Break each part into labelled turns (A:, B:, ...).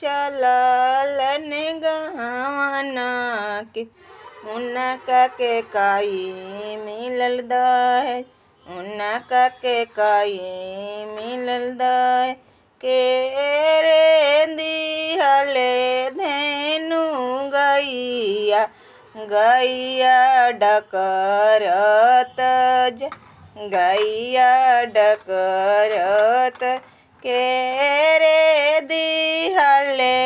A: चलल ने गहवाना के उनका के काई मिलल दहेज उनका के काई मिलल दहेज के रे दिहले धेनु गैया गैया डकरत गैया डकरत के रे दिहले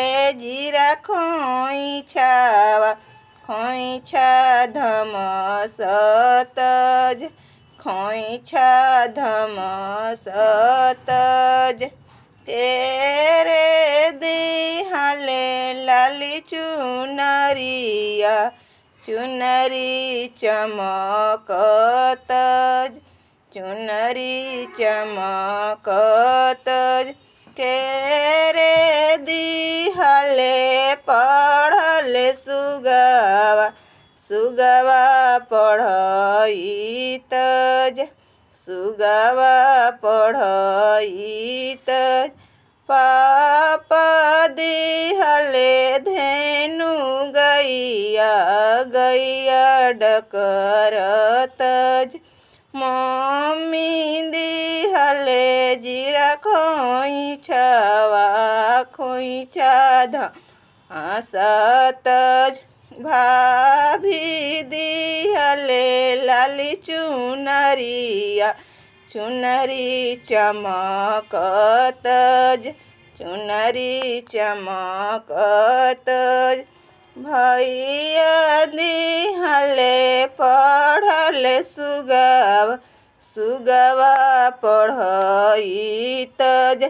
A: जीरा खोइछावा खोइछा धमसतज खोइछा धमसतज तेरे दिहले लाली चुनरिया चुनरी चमकतज चुनरी चमकतज के रे दिहले पढ़ल सुगवा सुगवा पढ़ईतज सुगवा पढ़ईतज पाप दिहले धेनु गैया गैया डकरतज मम्मी दिहले जीरा खोइछावा खोइछा धमसतज भाभी दिहले लाली चुनरिया चुनरी चमकतज चुनरी चमकतज भैया दिहले पढ़ल सुगवा सुगवा पढ़ईतज।